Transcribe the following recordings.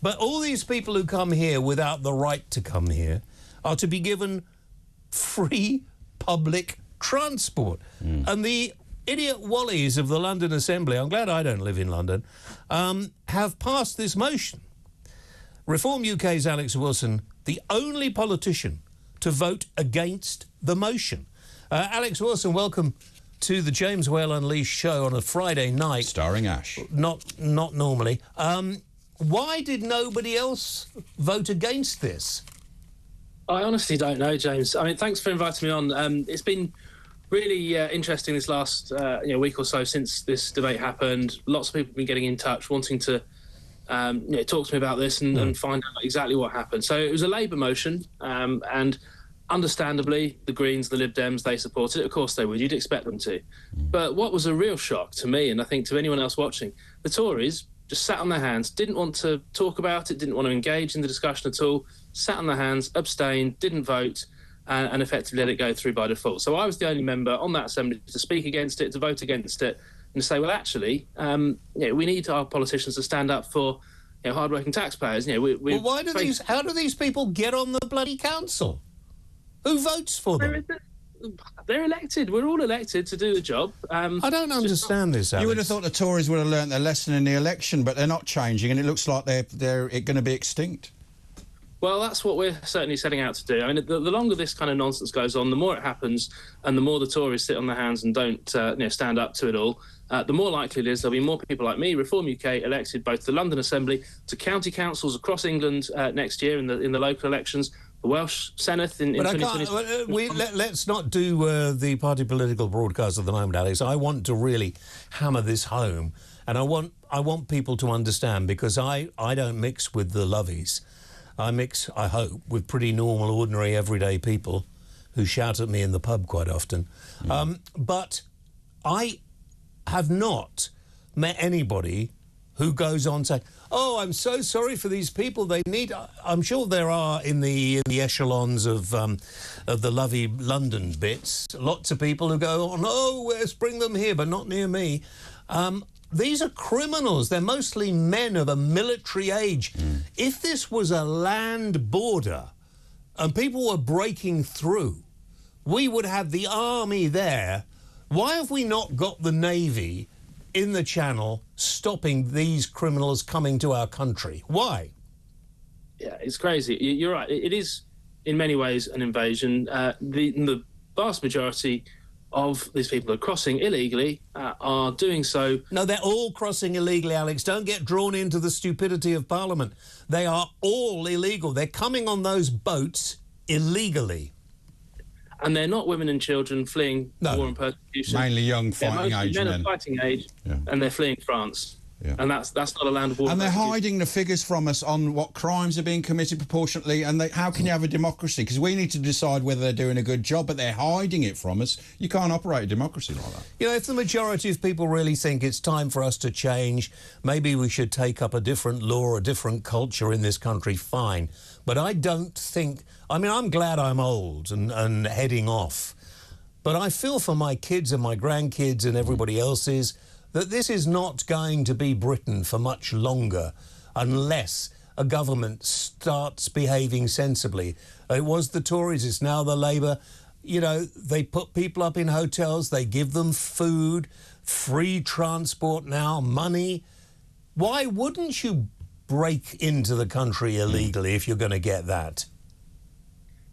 But all these people who come here without the right to come here are to be given free public transport. And the idiot wallies of the London Assembly, I'm glad I don't live in London, have passed this motion. Reform UK's Alex Wilson, the only politician to vote against the motion. Alex Wilson, welcome to the James Whale Unleashed show on a Friday night. Starring Ash. Not normally. Why did nobody else vote against this? I honestly don't know, James. I mean, thanks for inviting me on. It's been really interesting this last week or so since this debate happened. Lots of people have been getting in touch, wanting to talk to me about this and find out exactly what happened. So it was a Labour motion, and understandably, the Greens, the Lib Dems, they supported it. Of course they would. You'd expect them to. But what was a real shock to me, and I think to anyone else watching, the Tories just sat on their hands, didn't want to talk about it, didn't want to engage in the discussion at all, sat on their hands, abstained, didn't vote, and effectively let it go through by default. So I was the only member on that assembly to speak against it, to vote against it, and to say, well, actually, we need our politicians to stand up for hard-working taxpayers. How do these people get on the bloody council? Who votes for them? They're elected. We're all elected to do the job. I don't understand this, Alex. You would have thought the Tories would have learnt their lesson in the election, but they're not changing, and it looks like they're going to be extinct. Well, that's what we're certainly setting out to do. I mean, the longer this kind of nonsense goes on, the more it happens, and the more the Tories sit on their hands and don't stand up to it all, the more likely it is there'll be more people like me, Reform UK, elected both to the London Assembly, to county councils across England next year in the local elections, the Welsh Senate in 2020. Let's not do the party political broadcast at the moment, Alex. I want to really hammer this home, and I want people to understand, because I don't mix with the lovies. I mix, I hope, with pretty normal, ordinary, everyday people who shout at me in the pub quite often. But I have not met anybody who goes on saying, "Oh, I'm so sorry for these people. They need." I'm sure there are in the echelons of the lovely London bits, lots of people who go on, "Oh, let's bring them here, but not near me." These are criminals. They're mostly men of a military age. If this was a land border and people were breaking through, we would have the army there. Why have we not got the Navy in the Channel stopping these criminals coming to our country? Why? Yeah, it's crazy. You're right. It is, in many ways, an invasion. The vast majority of these people who are crossing illegally are doing so. No, they're all crossing illegally, Alex. Don't get drawn into the stupidity of Parliament. They are all illegal. They're coming on those boats illegally. And they're not women and children fleeing war and persecution. Mainly young fighting age men. Men of fighting age, and they're fleeing France. Yeah. And that's not a land of war. And they're hiding the figures from us on what crimes are being committed proportionately. And how can you have a democracy? Because we need to decide whether they're doing a good job, but they're hiding it from us. You can't operate a democracy like that. You know, if the majority of people really think it's time for us to change, maybe we should take up a different law, a different culture in this country, fine. But I don't think... I mean, I'm glad I'm old and heading off. But I feel for my kids and my grandkids and everybody else's that this is not going to be Britain for much longer unless a government starts behaving sensibly. It was the Tories, it's now the Labour. You know, they put people up in hotels, they give them food, free transport now, money. Why wouldn't you break into the country illegally if you're going to get that?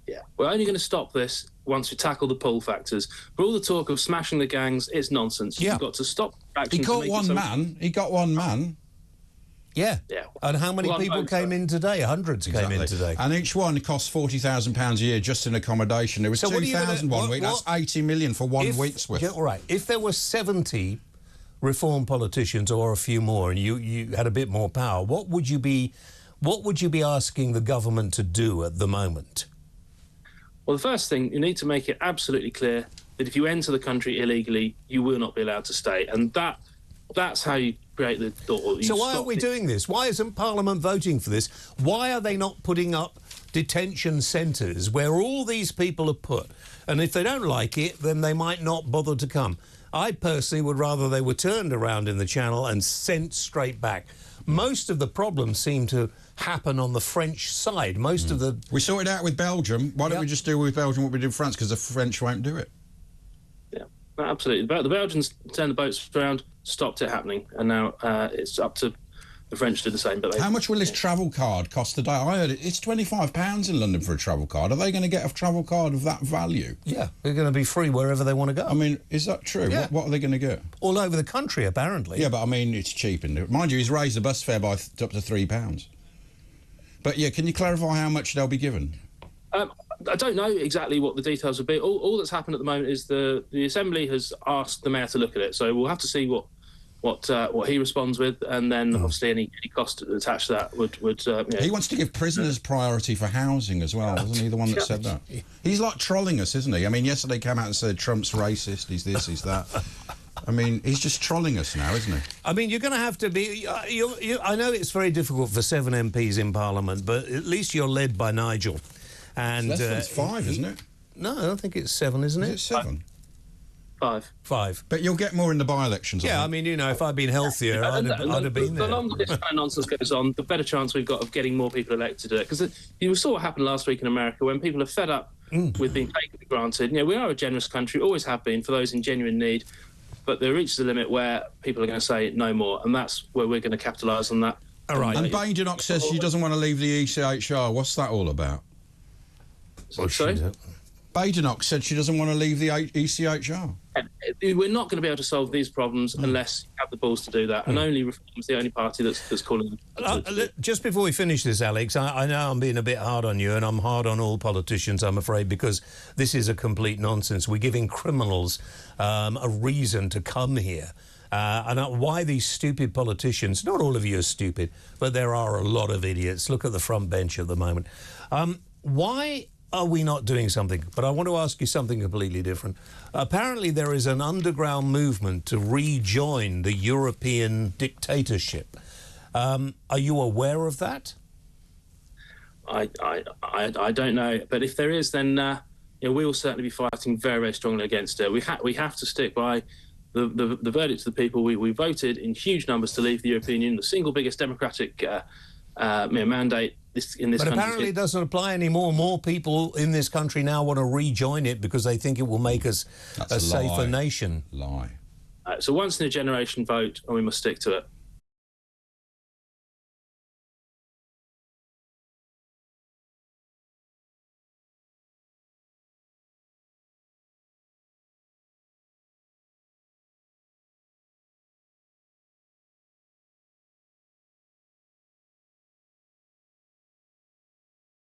Yeah, we're only going to stop this once we tackle the pull factors. But all the talk of smashing the gangs, it's nonsense. You've got to stop action. He got one man. He got one man. Yeah. And how many people came in today? Hundreds came in today. And each one cost £40,000 a year just in accommodation. There was 2,000 one week. That's 80 million for 1 week's worth. All right. If there were 70 Reform politicians or a few more, and you had a bit more power, what would you be asking the government to do at the moment? Well, the first thing, you need to make it absolutely clear that if you enter the country illegally, you will not be allowed to stay. And that's how you create the door. So why aren't we doing this? Why isn't Parliament voting for this? Why are they not putting up detention centres where all these people are put? And if they don't like it, then they might not bother to come. I personally would rather they were turned around in the Channel and sent straight back. most of the problems seem to happen on the French side. Most of the... We sorted out with Belgium. Why don't we just do with Belgium what we did with France? Because the French won't do it. Yeah, absolutely. The Belgians turned the boats around, stopped it happening, and now it's up to the French to do the same. But how much will this travel card cost a day? I heard it's £25 in London for a travel card. Are they going to get a travel card of that value? Yeah, they're going to be free wherever they want to go. I mean, is that true? Yeah. What are they going to get? All over the country, apparently. Yeah, but I mean, it's cheap. And mind you, he's raised the bus fare by up to £3. But yeah, can you clarify how much they'll be given? I don't know exactly what the details will be. All that's happened at the moment is the Assembly has asked the Mayor to look at it. So we'll have to see what he responds with, and then obviously any cost attached to that would He wants to give prisoners priority for housing as well, wasn't he the one that said that? He's like trolling us, isn't he? I mean, yesterday he came out and said Trump's racist, he's this, he's that. I mean, he's just trolling us now, isn't he? I mean, you're going to have to be... I know it's very difficult for 7 MPs in Parliament, but at least you're led by Nigel. And it's 5, isn't it? No, I think it's 7, isn't it? Is it 7? 5. But you'll get more in the by-elections. Yeah, I mean, you know, if I'd been healthier, I'd have been there. The longer this kind of nonsense goes on, the better chance we've got of getting more people elected to do it. Because you saw what happened last week in America when people are fed up with being taken for granted. You know, we are a generous country, always have been, for those in genuine need. But there reaches a limit where people are going to say no more, and that's where we're going to capitalise on that. All right. And Badenoch says she doesn't want to leave the ECHR. What's that all about? Sorry? Badenoch said she doesn't want to leave the ECHR. We're not going to be able to solve these problems unless you have the balls to do that. And only Reform's the only party that's calling them. Just before we finish this, Alex, I know I'm being a bit hard on you, and I'm hard on all politicians, I'm afraid, because this is a complete nonsense. We're giving criminals a reason to come here. And why these stupid politicians, not all of you are stupid, but there are a lot of idiots. Look at the front bench at the moment. Why are we not doing something? But I want to ask you something completely different. Apparently there is an underground movement to rejoin the European dictatorship. Are you aware of that? I don't know. But if there is, then we will certainly be fighting very, very strongly against it. We have to stick by the verdict to the people. We voted in huge numbers to leave the European Union, the single biggest democratic mandate in this country. But apparently it doesn't apply anymore. More people in this country now want to rejoin it because they think it will make us a safer nation. Lie. It's a once-in-a-generation vote, and we must stick to it.